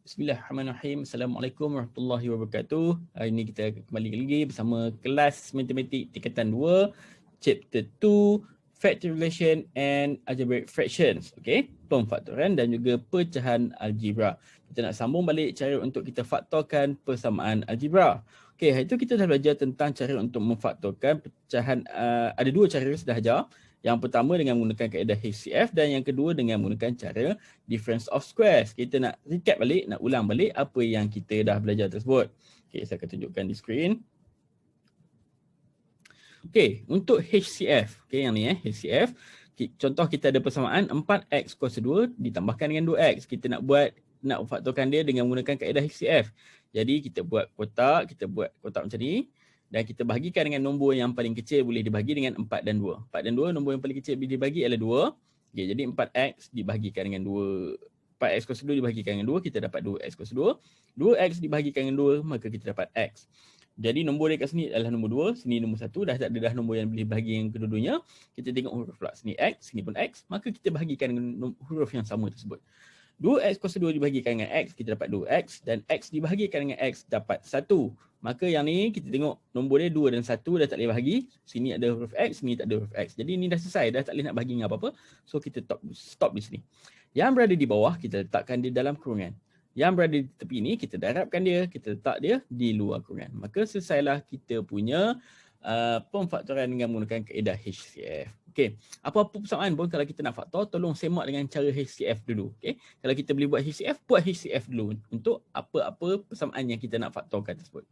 Bismillahirrahmanirrahim. Assalamualaikum warahmatullahi wabarakatuh. Hari ini kita kembali lagi bersama kelas matematik tingkatan 2, chapter 2, factorization and algebraic fractions. Okey, pemfaktoran dan juga pecahan algebra. Kita nak sambung balik cara untuk kita faktorkan persamaan algebra. Okey, hari itu kita dah belajar tentang cara untuk memfaktorkan pecahan, ada dua cara sudah ajar. Yang pertama dengan menggunakan kaedah HCF dan yang kedua dengan menggunakan cara difference of squares. Kita nak recap balik, nak ulang balik apa yang kita dah belajar tersebut. Okey, saya akan tunjukkan di skrin. Okey, untuk HCF, okey yang ni HCF. Contoh kita ada persamaan 4x kuasa 2 ditambahkan dengan 2x. Kita nak faktorkan dia dengan menggunakan kaedah HCF. Jadi kita buat kotak macam ni. Dan kita bahagikan dengan nombor yang paling kecil boleh dibagi dengan 4 dan 2. 4 dan 2, nombor yang paling kecil boleh dibagi ialah 2. Okay, jadi 4x dibahagikan dengan 2. 4x kuasa 2 dibahagikan dengan 2, kita dapat 2x kuasa 2. 2x dibahagikan dengan 2, maka kita dapat x. Jadi nombor dekat sini adalah nombor 2, sini nombor 1. Dah tak ada dah nombor yang boleh bahagi yang kedua-duanya. Kita tengok huruf pula. Sini x, sini pun x. Maka kita bahagikan dengan huruf yang sama tersebut. 2x kuasa 2 dibahagikan dengan x, kita dapat 2x. Dan x dibahagikan dengan x dapat 1. Maka yang ni kita tengok nombor dia 2 dan 1 dah tak boleh bahagi. Sini ada huruf x, sini tak ada huruf x. Jadi ni dah selesai, dah tak boleh nak bahagi dengan apa-apa. So kita stop di sini. Yang berada di bawah kita letakkan dia dalam kurungan. Yang berada di tepi ni kita darabkan dia, kita letak dia di luar kurungan. Maka selesailah kita punya pemfaktoran dengan menggunakan kaedah HCF. Okey, apa-apa persamaan pun kalau kita nak faktor, tolong semak dengan cara HCF dulu. Okey, kalau kita boleh buat HCF dulu untuk apa-apa persamaan yang kita nak faktorkan tersebut.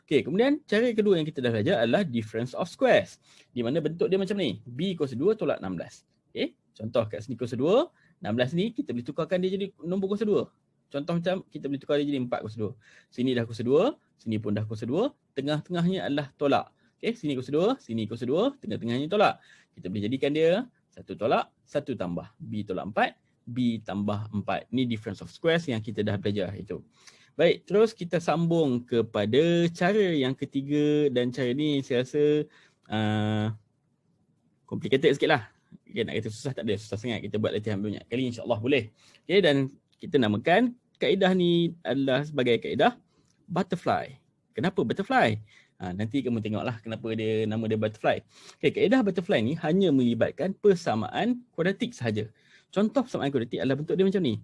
Okey, kemudian cara kedua yang kita dah belajar adalah difference of squares. Di mana bentuk dia macam ni, B kuasa 2 tolak 16. Okey, contoh kat sini kuasa 2, 16 ni kita boleh tukarkan dia jadi nombor kuasa 2. Contoh macam kita boleh tukar dia jadi 4 kuasa 2. Sini dah kuasa 2, sini pun dah kuasa 2, tengah-tengahnya adalah tolak. Okey, sini kuasa 2, sini kuasa 2, tengah-tengahnya tolak. Kita boleh jadikan dia 1 tolak, 1 tambah. B tolak 4, B tambah 4. Ni difference of squares yang kita dah belajar itu. Baik, terus kita sambung kepada cara yang ketiga dan cara ni saya rasa complicated sikit lah. Okay, nak kata susah tak ada, susah sangat. Kita buat latihan banyak kali, insyaAllah boleh. Okay, dan kita namakan kaedah ni adalah sebagai kaedah butterfly. Kenapa butterfly? Nanti kamu tengoklah kenapa dia nama dia butterfly. Okay, kaedah butterfly ni hanya melibatkan persamaan kuadratik sahaja. Contoh persamaan kuadratik adalah bentuk dia macam ni.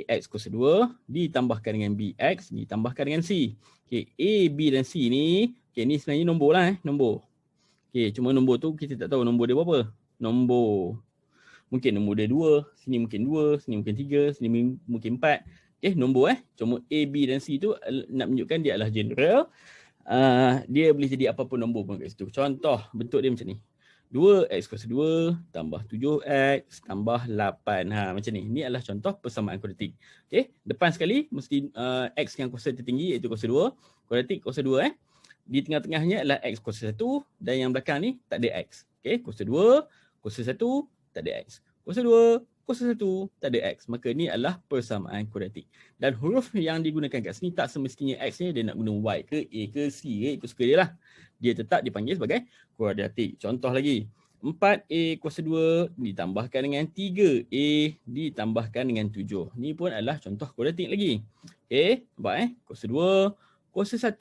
Ax kuasa 2 ditambahkan dengan bx ditambahkan dengan c. Okay, A, B dan C ni, okay, ni sebenarnya nombor lah nombor. Okay, cuma nombor tu kita tak tahu nombor dia berapa. Nombor. Mungkin nombor dia 2, sini mungkin 2, sini mungkin 3, sini mungkin 4. Okay, nombor cuma A, B dan C tu nak menunjukkan dia adalah general. Dia boleh jadi apa-apa nombor pun kat situ. Contoh bentuk dia macam ni. 2x kuasa 2 tambah 7x tambah 8. Macam ni. Ini adalah contoh persamaan kuadratik. Okey, depan sekali mesti x yang kuasa tertinggi iaitu kuasa 2. Kuadratik kuasa 2 Di tengah-tengahnya adalah x kuasa 1 dan yang belakang ni tak ada x. Okey, kuasa 2, kuasa 1 tak ada x. Kuasa 2, kuasa 1 tak ada x. Maka ni adalah persamaan kuadratik. Dan huruf yang digunakan kat sini tak semestinya x ni dia nak guna y ke a ke c ke, ikut suka dia lah. Dia tetap dipanggil sebagai kuadratik. Contoh lagi, 4a kuasa 2 ditambahkan dengan 3a ditambahkan dengan 7. Ni pun adalah contoh kuadratik lagi. Okey, nampak kuasa 2, kuasa 1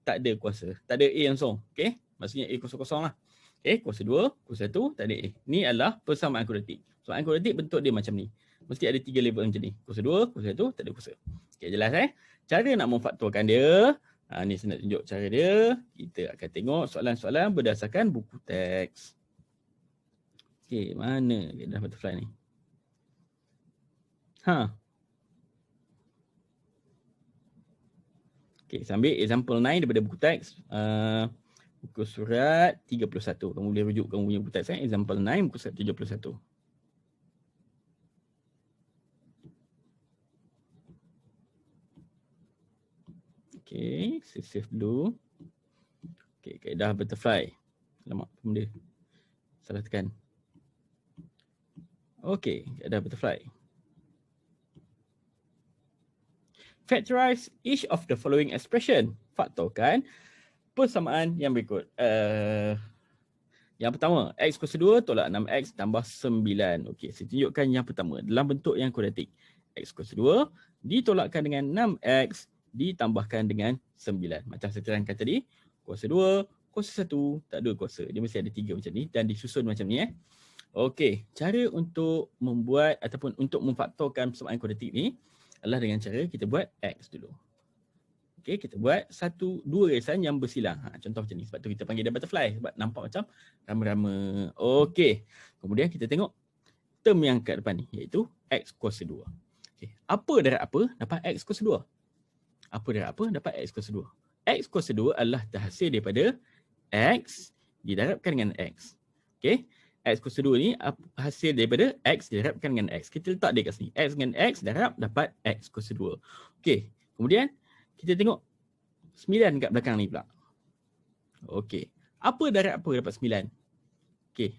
tak ada kuasa, tak ada a langsung. Okey, maksudnya a kosong-kosong lah. Okey, kuasa 2, kuasa 1 tak ada a. Ni adalah persamaan kuadratik. Persamaan kuadratik bentuk dia macam ni. Mesti ada 3 level macam ni. Kuasa 2, kuasa 1 tak ada kuasa. Okey, jelas Cara nak memfaktorkan dia, ni saya nak tunjuk cara dia. Kita akan tengok soalan-soalan berdasarkan buku teks. Okey, mana kaedah butterfly ni? Okey, saya ambil example 9 daripada buku teks. Buku surat 31. Kamu boleh rujuk kamu punya buku teks. Example 9, buku surat 31. Okey, save dulu. Okey, kaedah butterfly. Alamak, benda salah tekan. Okey, kaedah butterfly. Factorize each of the following expression. Faktorkan persamaan yang berikut. Yang pertama, x kuasa 2 tolak 6x tambah 9. Okey, saya tunjukkan yang pertama dalam bentuk yang kuadratik. X kuasa 2 ditolakkan dengan 6X ditambahkan dengan 9. Macam saya terangkan tadi, kuasa 2, kuasa 1, tak ada kuasa. Dia mesti ada 3 macam ni dan disusun macam ni. Okey, cara untuk membuat ataupun untuk memfaktorkan persamaan kuadratik ni adalah dengan cara kita buat X dulu. Okey, kita buat dua garisan yang bersilang. Contoh macam ni. Sebab tu kita panggil dia butterfly. Sebab nampak macam rama-rama. Okey. Kemudian kita tengok term yang kat depan ni. Iaitu X kuasa 2. Okay. Apa darab apa dapat X kuasa 2? Apa darab apa dapat X kuasa 2? X kuasa 2 adalah terhasil daripada X didarabkan dengan X. Okey. X kuasa 2 ni hasil daripada X didarabkan dengan X. Kita letak dia kat sini. X dengan X darab dapat X kuasa 2. Okey. Kemudian kita tengok 9 kat belakang ni pula. Okey. Apa darab apa dapat 9? Okey.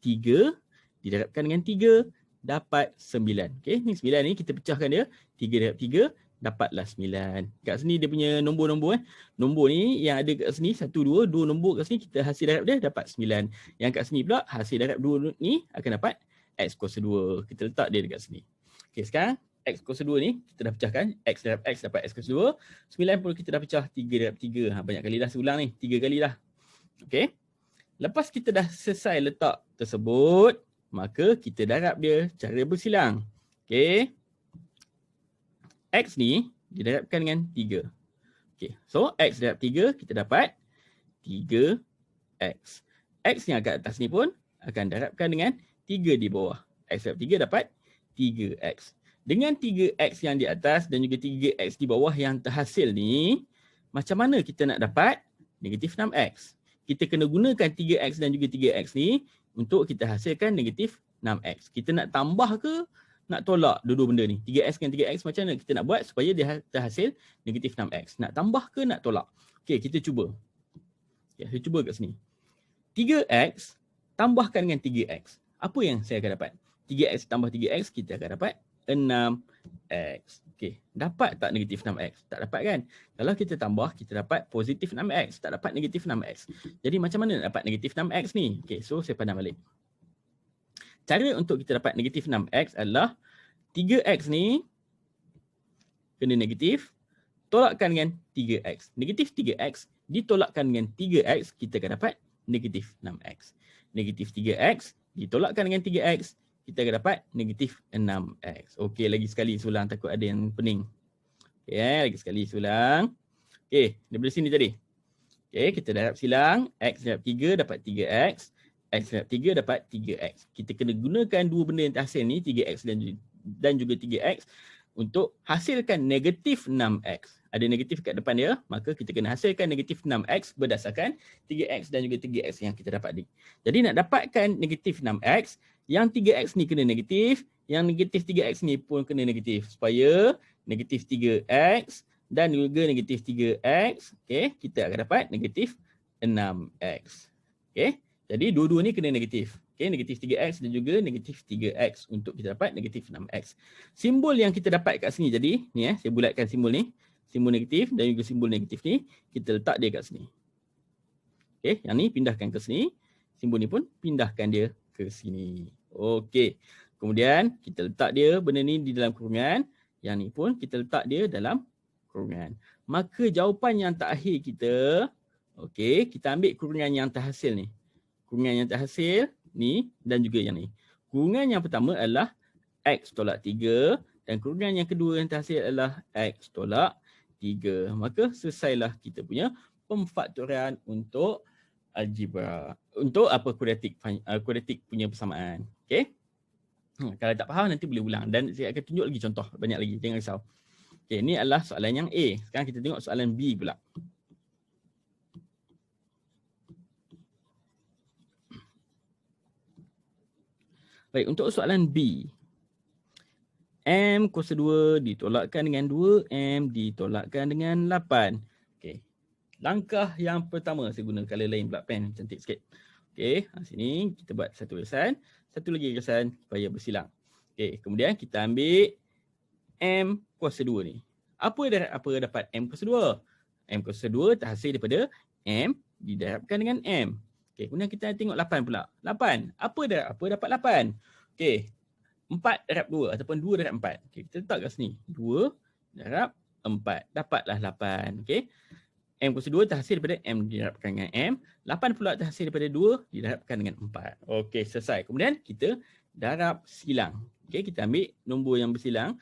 3 didarabkan dengan 3 dapat 9. Okey. Ni 9 ni kita pecahkan dia. 3 darab 3 dapatlah 9. Kat sini dia punya nombor-nombor. Nombor ni yang ada kat sini 1, 2. 2 nombor kat sini kita hasil darab dia dapat 9. Yang kat sini pula hasil darab 2 ni akan dapat X kuasa 2. Kita letak dia dekat sini. Okey, sekarang X kuasa 2 ni kita dah pecahkan. X darab X dapat X kuasa 2. 9 pun kita dah pecah 3 darab 3. Banyak kali dah seulang ni. 3 kali dah. Okey. Lepas kita dah selesai letak tersebut, maka kita darab dia cara bersilang. Okey. X ni didarabkan dengan 3. Okey. So X darab 3 kita dapat 3X. X yang kat atas ni pun akan darabkan dengan 3 di bawah. X darab 3 dapat 3X. Dengan 3X yang di atas dan juga 3X di bawah yang terhasil ni, macam mana kita nak dapat negatif 6X? Kita kena gunakan 3X dan juga 3X ni untuk kita hasilkan negatif 6X. Kita nak tambah ke nak tolak dua-dua benda ni? 3X dengan 3X macam mana kita nak buat supaya dia terhasil negatif 6X? Nak tambah ke nak tolak? Okey, kita cuba. Okay, saya cuba kat sini. 3X tambahkan dengan 3X. Apa yang saya akan dapat? 3X tambah 3X kita akan dapat 6X. Okey, dapat tak negatif 6X? Tak dapat kan? Kalau kita tambah, kita dapat positif 6X. Tak dapat negatif 6X. Jadi macam mana nak dapat negatif 6X ni? Okey, so saya pandang balik. Cara untuk kita dapat negatif 6X adalah 3X ni kena negatif, tolakkan dengan 3X. Negatif 3X ditolakkan dengan 3X, kita akan dapat negatif 6X. Negatif 3X ditolakkan dengan 3X, kita akan dapat negatif 6X. Okey, lagi sekali sulang, takut ada yang pening. Okey, lagi sekali sulang. Okey, daripada sini tadi. Okey, kita darab silang. X darab 3 dapat 3X. X darab 3 dapat 3X. Kita kena gunakan dua benda yang terhasil ni, 3X dan juga 3X untuk hasilkan negatif 6X. Ada negatif kat depan dia, maka kita kena hasilkan negatif 6X berdasarkan 3X dan juga 3X yang kita dapat ni. Jadi nak dapatkan negatif 6X, yang 3X ni kena negatif, yang negatif 3X ni pun kena negatif. Supaya negatif 3X dan juga negatif 3X, okay, kita akan dapat negatif 6X. Okay, jadi dua-dua ni kena negatif. Okay, negatif 3X dan juga negatif 3X untuk kita dapat negatif 6X. Simbol yang kita dapat kat sini jadi, ni saya bulatkan simbol ni. Simbol negatif dan juga simbol negatif ni, kita letak dia kat sini. Okay, yang ni pindahkan ke sini. Simbol ni pun pindahkan dia ke sini. Okey. Kemudian kita letak dia benda ni di dalam kurungan. Yang ni pun kita letak dia dalam kurungan. Maka jawapan yang terakhir kita, okey, kita ambil kurungan yang terhasil ni. Kurungan yang terhasil ni dan juga yang ni. Kurungan yang pertama adalah X tolak 3 dan kurungan yang kedua yang terhasil adalah X tolak 3. Maka selesailah kita punya pemfaktorian untuk algebra. Untuk apa kuadratik punya persamaan. Okey. Kalau tak faham nanti boleh ulang dan saya akan tunjuk lagi contoh banyak lagi, jangan risau. Okey, ni adalah soalan yang A. Sekarang kita tengok soalan B pula. Baik, untuk soalan B. M kuasa 2 ditolakkan dengan 2M ditolakkan dengan 8. Okey. Langkah yang pertama, saya guna color lain pula, pen cantik sikit. Okey, sini kita buat satu garisan, satu lagi garisan supaya bersilang. Okey, kemudian kita ambil M kuasa 2 ni. Apa dapat M kuasa 2? M kuasa 2 terhasil daripada M didarabkan dengan M. Okey, kemudian kita tengok 8 pula. 8. Apa dapat 8? Okey. 4 darab 2 ataupun 2 darab 4. Okay, kita letak kat sini. 2 darab 4. Dapatlah 8. Okay. M kuasa 2 terhasil daripada M didarabkan dengan M. 8 pula terhasil daripada 2 didarabkan dengan 4. Okey, selesai. Kemudian kita darab silang. Okey, kita ambil nombor yang bersilang.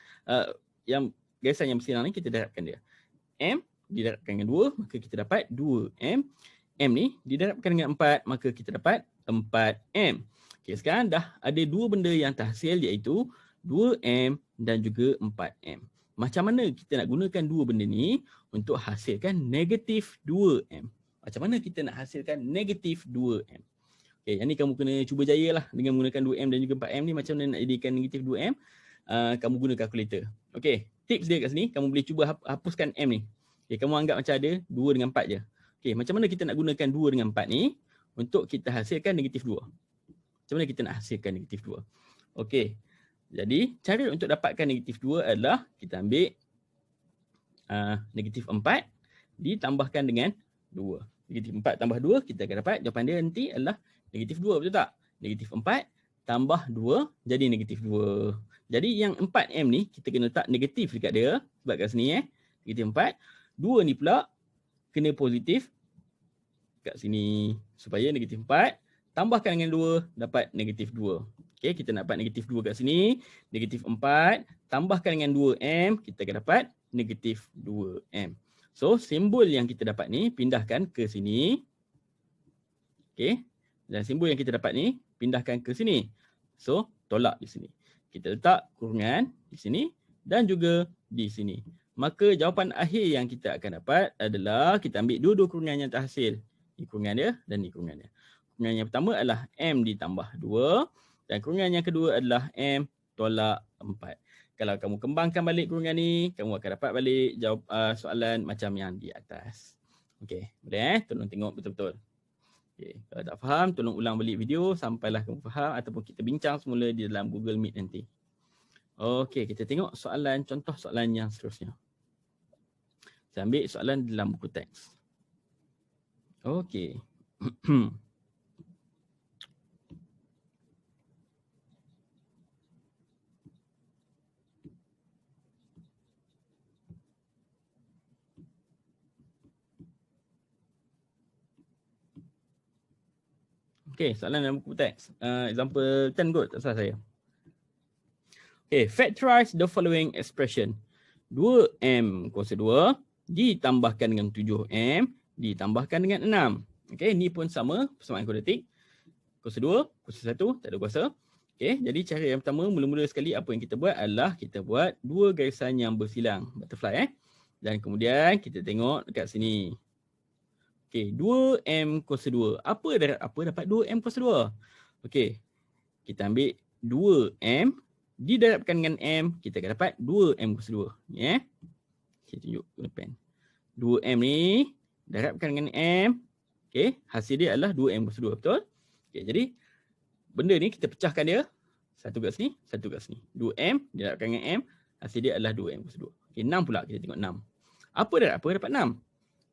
Yang garisan yang bersilang ni kita darabkan dia. M didarabkan dengan 2, maka kita dapat 2M. M ni didarabkan dengan 4, maka kita dapat 4M. Okey, sekarang dah ada dua benda yang terhasil iaitu 2M dan juga 4M. Macam mana kita nak gunakan dua benda ni untuk hasilkan negatif 2M? Macam mana kita nak hasilkan negatif 2M? Okay, yang ni kamu kena cuba jaya lah dengan menggunakan 2M dan juga 4M ni. Macam mana nak jadikan negatif 2M? Kamu guna kalkulator. Okay, tips dia kat sini, kamu boleh cuba hapuskan M ni. Okay, kamu anggap macam ada 2 dengan 4 je. Okay, macam mana kita nak gunakan 2 dengan 4 ni untuk kita hasilkan negatif 2? Macam mana kita nak hasilkan negatif 2? Okay. Jadi, cara untuk dapatkan negatif 2 adalah kita ambil negatif 4 ditambahkan dengan 2. Negatif 4 tambah 2, kita akan dapat jawapan dia nanti adalah negatif 2, betul tak? Negatif 4 tambah 2 jadi negatif 2. Jadi, yang 4M ni kita kena letak negatif dekat dia. Sebab kat sini negatif 4. 2 ni pula kena positif kat sini. Supaya negatif 4 tambahkan dengan 2 dapat negatif 2. Okay, kita nak dapat negatif 2 kat sini. Negatif 4 tambahkan dengan 2M, kita akan dapat negatif 2M. So, simbol yang kita dapat ni pindahkan ke sini. Okay, dan simbol yang kita dapat ni pindahkan ke sini. So, tolak di sini. Kita letak kurungan di sini dan juga di sini. Maka jawapan akhir yang kita akan dapat adalah kita ambil dua-dua kurungan yang terhasil. Ini kurungan dia dan ini kurungan dia. Kurungan yang pertama adalah M ditambah 2. Dan kurungan yang kedua adalah M tolak 4. Kalau kamu kembangkan balik kurungan ni, kamu akan dapat balik jawab soalan macam yang di atas. Okey, boleh tolong tengok betul-betul. Okey, kalau tak faham, tolong ulang balik video sampailah kamu faham ataupun kita bincang semula di dalam Google Meet nanti. Okey, kita tengok soalan, contoh soalan yang seterusnya. Saya ambil soalan dalam buku teks. Okey. Okay, soalan dalam buku teks. Example 10 kot, tak salah saya. Okay, factorize the following expression. 2M kuasa 2 ditambahkan dengan 7M ditambahkan dengan 6. Okay, ni pun sama, persamaan kuadratik. Kuasa 2, kuasa 1, tak ada kuasa. Okay, jadi cara yang pertama, mula-mula sekali apa yang kita buat adalah kita buat dua garisan yang bersilang, butterfly. Dan kemudian kita tengok dekat sini. Okey, 2M kuasa 2. Apa dapat 2M kuasa 2? Okey, kita ambil 2M didarabkan dengan M, kita akan dapat 2M kuasa 2. Ni saya tunjuk guna pen. 2M ni darabkan dengan M. Okey, hasil dia adalah 2M kuasa 2, betul? Okey, jadi benda ni kita pecahkan dia. Satu kat sini, satu kat sini. 2M didarabkan dengan M, hasil dia adalah 2M kuasa 2. Okey, 6 pula, kita tengok 6. Apa dapat 6?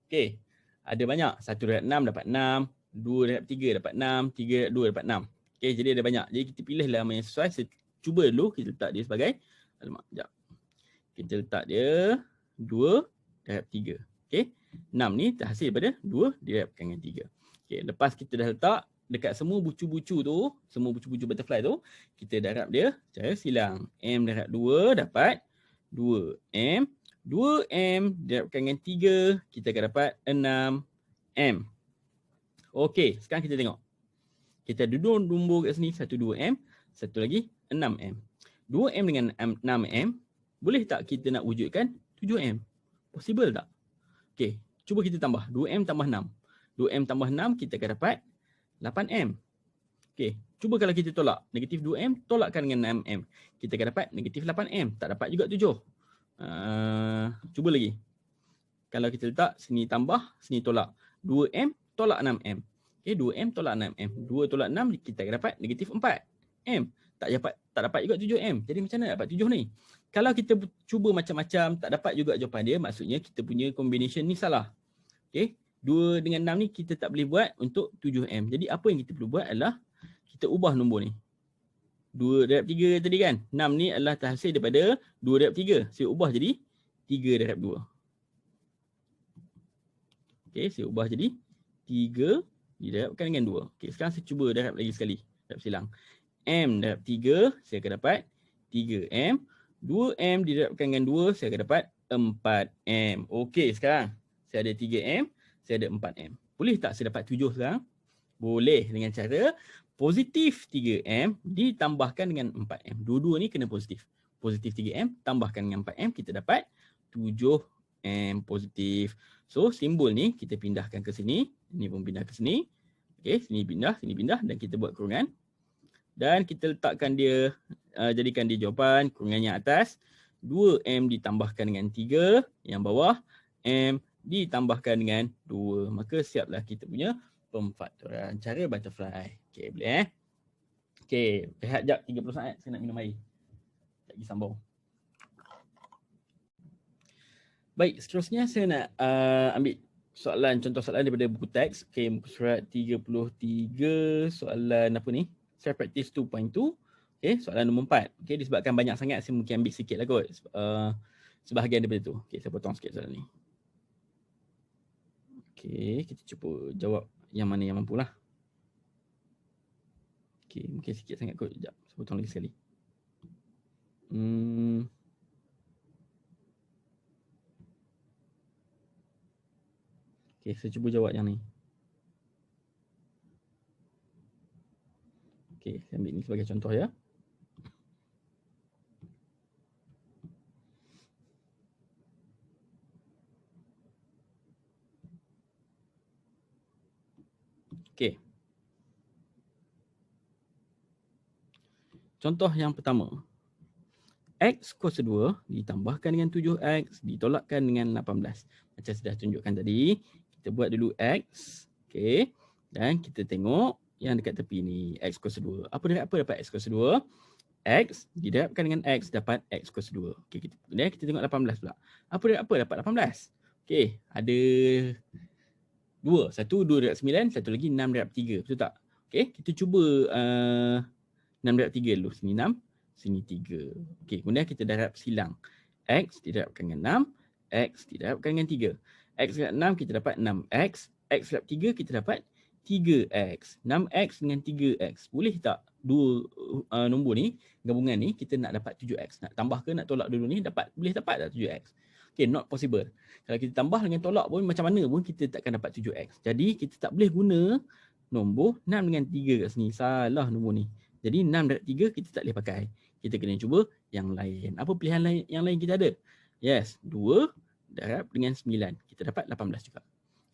Okey. Ada banyak. 1 darab 6 dapat 6. 2 darab 3 dapat 6. 3 darab 2 dapat 6. Okay, jadi ada banyak. Jadi kita pilihlah nama yang sesuai. Saya cuba dulu kita letak dia sebagai. Alamak, sekejap. Kita letak dia 2 darab 3. Okay. 6 ni terhasil daripada 2 didarabkan dengan 3. Okay, lepas kita dah letak dekat semua bucu-bucu tu, semua bucu-bucu butterfly tu, kita darab dia cara silang. M darab 2 dapat 2M. 2M didarabkan dengan 3, kita akan dapat 6M. Okey, sekarang kita tengok. Kita ada dua nombor kat sini, satu 2M, satu lagi 6M. 2M dengan 6M, boleh tak kita nak wujudkan 7M? Possible tak? Okey, cuba kita tambah. 2M tambah 6. 2M tambah 6, kita akan dapat 8M. Okey, cuba kalau kita tolak. Negatif 2M, tolakkan dengan 6M. Kita akan dapat negatif 8M. Tak dapat juga 7. Cuba lagi. Kalau kita letak sini tambah, sini tolak. 2M tolak 6M. Okay, 2M tolak 6M. 2 tolak 6, kita akan dapat negatif 4M. Tak dapat juga 7M. Jadi macam mana dapat 7 ni? Kalau kita cuba macam-macam, tak dapat juga jawapan dia, maksudnya kita punya combination ni salah. Okay, 2 dengan 6 ni kita tak boleh buat untuk 7M. Jadi apa yang kita perlu buat adalah kita ubah nombor ni. 2 darab 3 tadi kan. 6 ni adalah terhasil daripada 2 darab 3. Saya ubah jadi 3 darab 2. Okey, saya ubah jadi 3 didarabkan dengan 2. Okey, sekarang saya cuba darab lagi sekali. Darab silang. M darab 3, saya akan dapat 3M. 2M didarabkan dengan 2, saya akan dapat 4M. Okey, sekarang saya ada 3M, saya ada 4M. Boleh tak saya dapat 7 sekarang? Boleh, dengan cara positif 3M ditambahkan dengan 4M. Dua-dua ni kena positif. Positif 3M tambahkan dengan 4M, kita dapat 7M positif. So, simbol ni kita pindahkan ke sini. Ini pun pindah ke sini. Okey, sini pindah dan kita buat kurungan. Dan kita letakkan dia, jadikan dia jawapan kurungan yang atas. 2M ditambahkan dengan 3, yang bawah M ditambahkan dengan 2. Maka siaplah kita punya pemfaktoran cara butterfly. Okey, boleh Okey, rehat jap 30 saat, saya nak minum air. Tak pergi sambung. Baik, seterusnya saya nak ambil soalan, contoh soalan daripada buku teks. Okey, muka surat 33, soalan apa ni? Saya practice 2.2. Okey, soalan nombor 4. Okey, disebabkan banyak sangat, saya mungkin ambil sikit lah kot. Sebahagian daripada tu. Okey, saya potong sikit soalan ni. Okey, kita cuba jawab yang mana yang mampu lah. Okey, mungkin sikit sangat kot. Sekejap, saya potong lagi sekali. Okey, saya cuba jawab yang ni. Okey, saya ambil ni sebagai contoh ya. Okey. Contoh yang pertama. X kuasa 2 ditambahkan dengan 7X ditolakkan dengan 18. Macam sudah tunjukkan tadi, kita buat dulu X. Okey. Dan kita tengok yang dekat tepi ni, X kuasa 2. Apa dapat X kuasa 2? X didarabkan dengan X dapat X kuasa 2. Okey, kita tengok 18 pula. Apa dapat 18? Okey, ada 2. Satu 2 darab 9, satu lagi 6 darab 3. Betul tak? Okey, kita cuba 6 darab 3 dulu. Sini 6, sini 3. Okey, kemudian kita darab silang. X didarabkan dengan 6, X didarabkan dengan 3. X darab 6 kita dapat 6X. X darab 3 kita dapat 3X. 6X dengan 3X. Boleh tak dua nombor ni, gabungan ni, kita nak dapat 7X. Nak tambah ke nak tolak dulu ni, boleh dapat tak 7X? Okay, not possible. Kalau kita tambah dengan tolak pun macam mana pun kita takkan dapat 7X. Jadi kita tak boleh guna nombor 6 dengan 3 kat sini. Salah nombor ni. Jadi 6 darab 3 kita tak boleh pakai. Kita kena cuba yang lain. Apa pilihan lain yang lain kita ada? Yes, 2 darab dengan 9. Kita dapat 18 juga.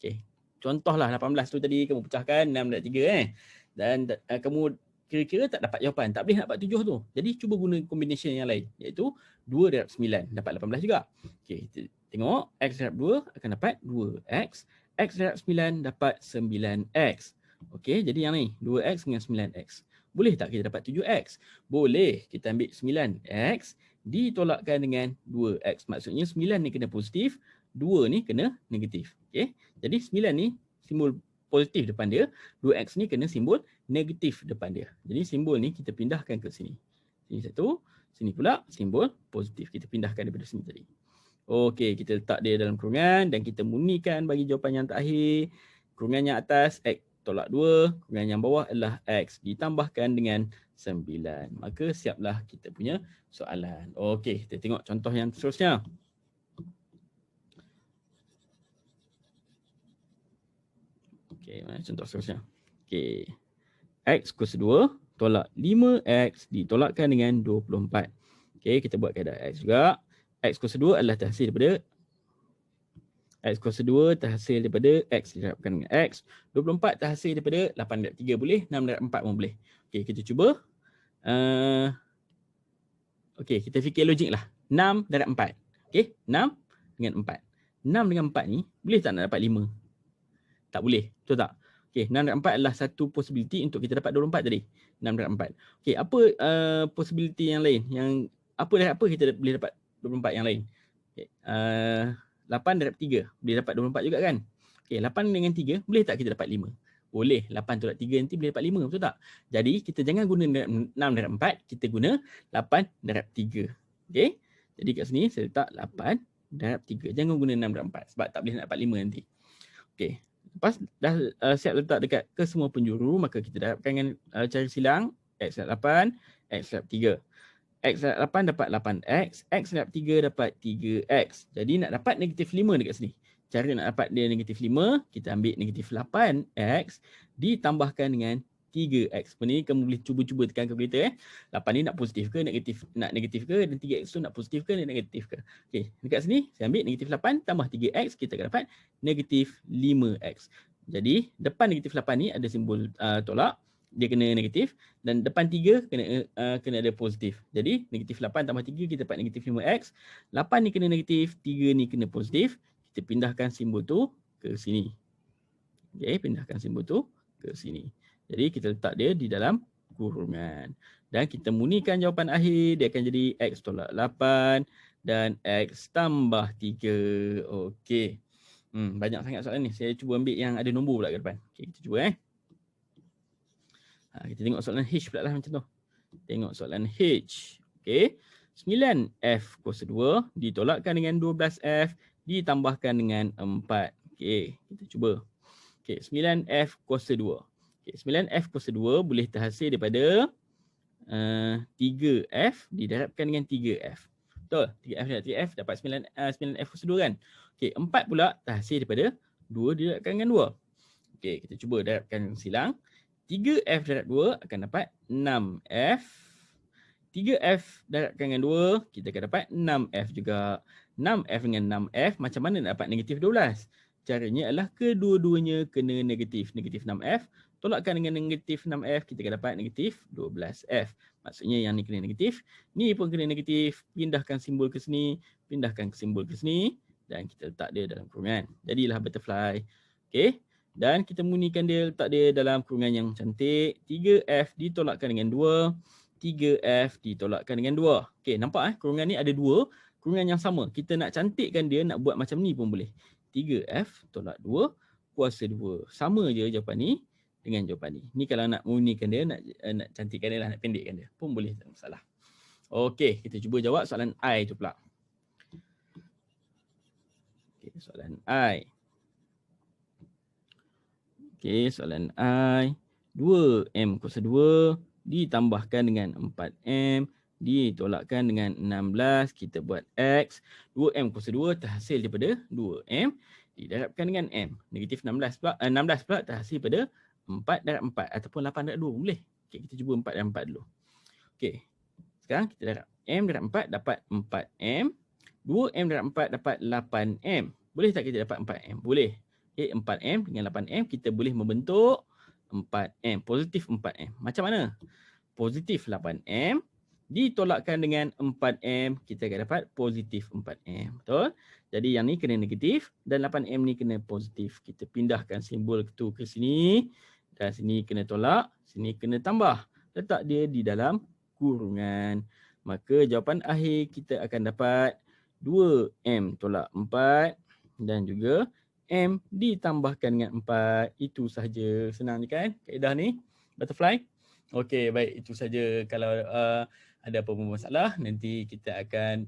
Okay. Contohlah 18 tu tadi kamu pecahkan 6 darab 3 dan kamu kira-kira tak dapat jawapan. Tak boleh nak dapat 7 tu. Jadi cuba guna combination yang lain. Iaitu 2 darab 9. Dapat 18 juga. Okay, kita tengok X darab 2 akan dapat 2X. X darab 9 dapat 9X. Okay, jadi yang ni 2X dengan 9X. Boleh tak kita dapat 7X? Boleh. Kita ambil 9X ditolakkan dengan 2X. Maksudnya 9 ni kena positif, 2 ni kena negatif. Okay, jadi 9 ni simbol positif depan dia, 2X ni kena simbol negatif depan dia. Jadi simbol ni kita pindahkan ke sini. Sini satu, sini pula simbol positif. Kita pindahkan daripada sini tadi. Okey, kita letak dia dalam kurungan dan kita munikan bagi jawapan yang terakhir. Kurungan yang atas X tolak 2, kurungan yang bawah adalah X ditambahkan dengan 9. Maka siaplah kita punya soalan. Okey, kita tengok contoh yang seterusnya. Okey, mana contoh seterusnya? Okey. X kuasa 2 tolak 5X ditolakkan dengan 24. Okey, kita buat kaedah X juga. X kuasa 2 adalah terhasil daripada X kuasa 2 terhasil daripada X didarabkan dengan X. 24 terhasil daripada 8 darab 3 boleh, 6 darab 4 pun boleh. Okey, kita cuba. Okey, kita fikir logik lah. 6 darab 4. Okey, 6 dengan 4. 6 dengan 4 ni boleh tak nak dapat 5? Tak boleh, betul tak? Okey, 6 darab 4 adalah satu possibility untuk kita dapat 24 tadi. 6 darab 4. Okey, apa possibility yang lain? Yang apa darab apa kita boleh dapat 24 yang lain? Okay. 8 darab 3 boleh dapat 24 juga kan? Okey, 8 dengan 3 boleh tak kita dapat 5? Boleh. 8 tolak 3 nanti boleh dapat 5, betul tak? Jadi kita jangan guna 6 darab 4, kita guna 8 darab 3. Okey? Jadi kat sini saya letak 8 darab 3. Jangan guna 6 darab 4 sebab tak boleh nak dapat 5 nanti. Okey. Lepas dah siap letak dekat ke semua penjuru, maka kita dapatkan dengan cara silang X darab 8, X darab 3. X darab 8 dapat 8X, X darab 3 dapat 3X. Jadi nak dapat negatif 5 dekat sini. Cara nak dapat dia negatif 5, kita ambil negatif 8X ditambahkan dengan 3X. Benda ni kamu boleh cuba-cuba tekan kalkulator 8 ni nak positif ke negatif, nak negatif ke, dan 3X tu nak positif ke, nak negatif ke. Okey, dekat sini saya ambil negatif 8 tambah 3X, kita akan dapat negatif 5X. Jadi depan negatif 8 ni ada simbol tolak, dia kena negatif, dan depan 3 kena ada positif. Jadi negatif 8 tambah 3 kita dapat negatif 5X. 8 ni kena negatif, 3 ni kena positif. Kita pindahkan simbol tu ke sini. Okey, pindahkan simbol tu ke sini. Jadi kita letak dia di dalam kurungan. Dan kita munikan jawapan akhir, dia akan jadi X tolak 8 dan X tambah 3. Okey. Banyak sangat soalan ni. Saya cuba ambil yang ada nombor pula ke depan. Okey, kita cuba kita tengok soalan H pula lah macam tu. Tengok soalan H. Okey. 9F kuasa 2 ditolakkan dengan 12F ditambahkan dengan 4. Okey, kita cuba. Okey, 9F kuasa 2. Okey, 9F kuasa 2 boleh terhasil daripada 3F didarabkan dengan 3F. Betul? 3F dan 3F dapat 9F kuasa 2 kan? Okey, 4 pula terhasil daripada 2 didarabkan dengan 2. Okey, kita cuba darabkan silang. 3F darab 2 akan dapat 6F. 3F darabkan dengan 2, kita akan dapat 6F juga. 6F dengan 6F, macam mana nak dapat negatif 12? Caranya adalah kedua-duanya kena negatif. Negatif 6F, tolakkan dengan negatif 6F, kita akan dapat negatif 12F. Maksudnya yang ni kena negatif, ni pun kena negatif. Pindahkan simbol ke sini, pindahkan simbol ke sini, dan kita letak dia dalam kurungan. Jadilah butterfly. Okey. Dan kita munikan dia, letak dia dalam kurungan yang cantik. 3F ditolakkan dengan 2. 3F ditolakkan dengan 2. Okey, nampak kurungan ni ada 2. Kurungan yang sama. Kita nak cantikkan dia, nak buat macam ni pun boleh. 3F tolak 2 kuasa 2. Sama je jawapan ni dengan jawapan ni. Ni kalau nak munikan dia, nak cantikkan dia lah, nak pendekkan dia pun boleh, tak masalah. Okey, kita cuba jawab soalan I tu pula. Okey, soalan I. Okey, soalan I. 2M kuasa 2 ditambahkan dengan 4M ditolakkan dengan 16. Kita buat X. 2M kuasa 2 terhasil daripada 2M didarabkan dengan M. Negatif 16 pula, 16 pula terhasil daripada 4 darab 4 ataupun 8 darab 2 boleh. Okey, kita cuba 4 darab 4 dulu. Okey. Sekarang kita darab M darab 4 dapat 4M. 2M darab 4 dapat 8M. Boleh tak kita dapat 4M? Boleh. Okey, 4M dengan 8M kita boleh membentuk 4M. Positif 4M. Macam mana? Positif 8M ditolakkan dengan 4M, kita akan dapat positif 4M. Betul? Jadi yang ni kena negatif dan 8M ni kena positif. Kita pindahkan simbol tu ke sini. Dan sini kena tolak, sini kena tambah. Letak dia di dalam kurungan. Maka jawapan akhir kita akan dapat 2M tolak 4 dan juga M ditambahkan dengan 4. Itu sahaja. Senang ni kan kaedah ni? Butterfly? Okey, baik. Itu saja. Kalau ada apa-apa masalah, nanti kita akan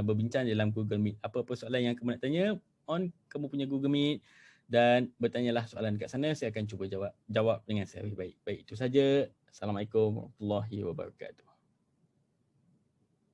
berbincang dalam Google Meet. Apa-apa soalan yang kamu nak tanya, on kamu punya Google Meet dan bertanyalah soalan kat sana. Saya akan cuba jawab dengan sebaik-baik. Baik, itu saja. Assalamualaikum warahmatullahi wabarakatuh.